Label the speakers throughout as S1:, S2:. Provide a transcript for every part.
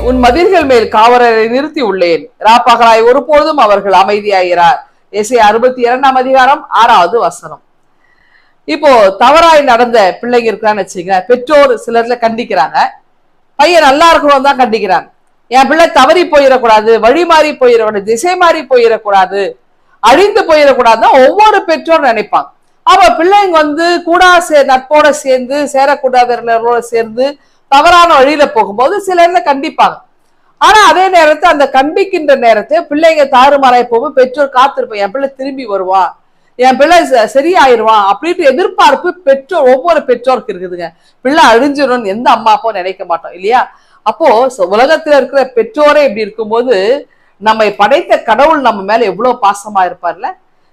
S1: உன் மதில்கள் மேல் காவலரை நிறுத்தி உள்ளேன், ராப்பகலாய் ஒருபோதும் அவர்கள் அமைதியாகிறார். ஏசாயா 62ஆம் அதிகாரம் 6வது வசனம். இப்போ தவறாய் நடந்த பிள்ளைங்க இருக்கான்னு வச்சுங்க, பெற்றோர் சிலர்ல கண்டிக்கிறாங்க, பையன் நல்லா இருக்கணும் தான் கண்டிக்கிறாங்க. என் பிள்ளை தவறி போயிடக்கூடாது, வழி மாறி போயிடக்கூடாது, திசை மாறி போயிடக்கூடாது, அழிந்து போயிடக்கூடாதுன்னு ஒவ்வொரு பெற்றோர் நினைப்பாங்க. அப்ப பிள்ளைங்க கூடா நட்போட சேர்ந்து சேரக்கூடாதவர்களோட சேர்ந்து தவறான வழியில போகும்போது சிலர்ல கண்டிப்பாங்க. ஆனா அதே நேரத்தை அந்த கண்டிக்கின்ற நேரத்தை பிள்ளைங்க தாறுமாறாய் போகும் பெற்றோர் காத்திருப்போம், என் பிள்ளை திரும்பி வருவான், என் பிள்ளை சரியாயிருவான் அப்படின்ட்டு எதிர்பார்ப்பு பெற்றோர் ஒவ்வொரு பெற்றோருக்கு இருக்குதுங்க. பிள்ளை அழிஞ்சிடும் எந்த அம்மா அப்போ நினைக்க மாட்டோம் இல்லையா? அப்போ உலகத்துல இருக்கிற பெற்றோரே இப்படி இருக்கும்போது நம்மை படைத்த கடவுள் நம்ம மேல எவ்வளவு பாசமா இருப்பார்ல.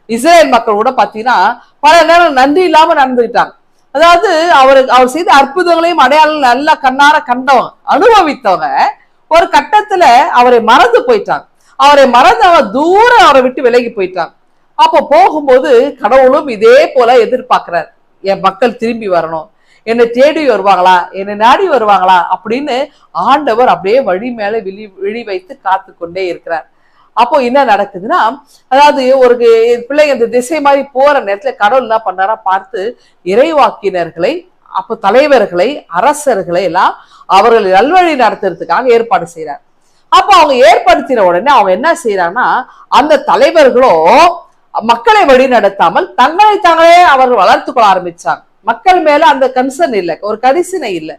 S1: இஸ்ரேல் மக்கள் கூட பாத்தீங்கன்னா பல நேரம் நன்றி இல்லாம நடந்துகிட்டாங்க. அதாவது அவர் செய்த அற்புதங்களையும் அடையாளம் நல்லா கண்ணார கண்டவங்க, அனுபவித்தவங்க ஒரு கட்டத்துல அவரை மறந்து போயிட்டாங்க. அவரை மறந்து அவன் தூரம் அவரை விட்டு விலகி போயிட்டாங்க. அப்போ போகும்போது கடவுளும் இதே போல எதிர்பார்க்கிறார், என் மக்கள் திரும்பி வரணும், என்னை தேடி வருவாங்களா, என்னை நாடி வருவாங்களா அப்படின்னு ஆண்டவர் அப்படியே வழி மேல விழி வைத்து காத்து கொண்டே இருக்கிறார். அப்போ என்ன நடக்குதுன்னா, அதாவது ஒரு பிள்ளைங்க இந்த திசை மாதிரி போற நேரத்துல கடவுள் என்ன பண்ணாரா பார்த்து இறைவாக்கினர்களை, அப்போ தலைவர்களை, அரசர்களை எல்லாம் அவர்களை நல்வழி நடத்துறதுக்காக ஏற்பாடு செய்யறார். அப்போ அவங்க ஏற்படுத்தின உடனே அவங்க என்ன செய்யறாங்கன்னா, அந்த தலைவர்களும் மக்களை வழி நடத்தாமல் தங்களை தாங்களே அவர்கள் வளர்த்து கொள்ள ஆரம்பிச்சாங்க. மக்கள் மேல அந்த கன்சர்ன் இல்லை, ஒரு கரிசனை இல்லை,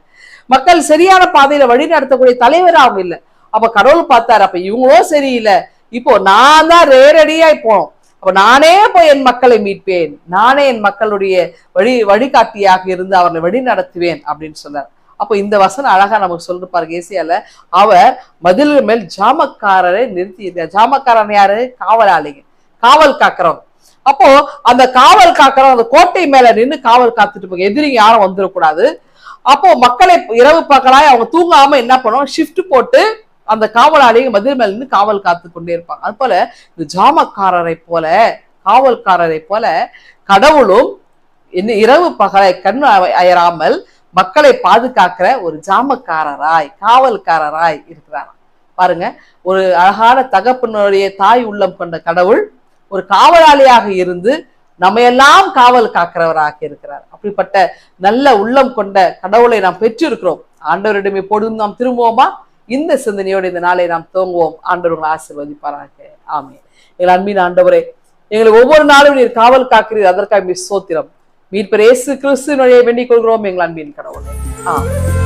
S1: மக்கள் சரியான பாதையில வழி நடத்தக்கூடிய தலைவர் அவங்க இல்லை. அப்ப கடவுள் பார்த்தாரு, அப்ப இவங்களும் சரியில்லை, இப்போ நான் தான் நேரடியா போனோம், அப்ப நானே போய் என் மக்களை மீட்பேன், நானே என் மக்களுடைய வழிகாட்டியாக இருந்து அவர்களை வழி நடத்துவேன் அப்படின்னு சொன்னார். அப்போ இந்த வசனம் அழகா நமக்கு சொல்லிட்டு பாருங்க. ஏசியால அவர் மதில் மேல் ஜாமக்காரரை நிறுத்தி இருக்கார். ஜாமக்காரன் யாரு? காவலாளிங்க, காவல் காக்கிறவங்க. அப்போ அந்த காவல் காக்கிறவங்க அந்த கோட்டை மேல நின்று காவல் காத்துட்டு போங்க, எதிரிங்க யாரும் வந்துடக்கூடாது. அப்போ மக்களை இரவு பகலாய் அவங்க தூங்காம என்ன பண்ணுவோம், ஷிஃப்ட் போட்டு அந்த காவலாளிங்க மதில் மேல நின்று காவல் காத்து கொண்டே இருப்பாங்க. அது போல இந்த ஜாமக்காரரை போல, காவல்காரரை போல கடவுளும் இரவு பகலை கண் அயராமல் மக்களை பாதுகாக்கிற ஒரு ஜாமக்காரராய், காவல்காரராய் இருக்கிறார். பாருங்க, ஒரு அழகான தகப்பனுடைய தாய் உள்ளம் கொண்ட கடவுள் ஒரு காவலாளியாக இருந்து நம்மையெல்லாம் காவல் காக்கிறவராக இருக்கிறார். அப்படிப்பட்ட நல்ல உள்ளம் கொண்ட கடவுளை நாம் பெற்றிருக்கிறோம். ஆண்டவரிடமே பொழுதும் நாம் திரும்புவோமா? இந்த சிந்தனையோடு இந்த நாளை நாம் துவங்குவோம். ஆண்டவர் உங்களை ஆசீர்வதிப்பாராக. ஆமென். எங்கள் அன்பின் ஆண்டவரே, எங்களை ஒவ்வொரு நாளும் நீர் காவல் காக்கிறீர், அதற்காக ஸ்தோத்திரம். மீட்பர் இயேசு கிறிஸ்துவின் வழியை வேண்டிக் கொள்கிறோம் எங்கள் அன்பின் கடவுளே. ஆமென்.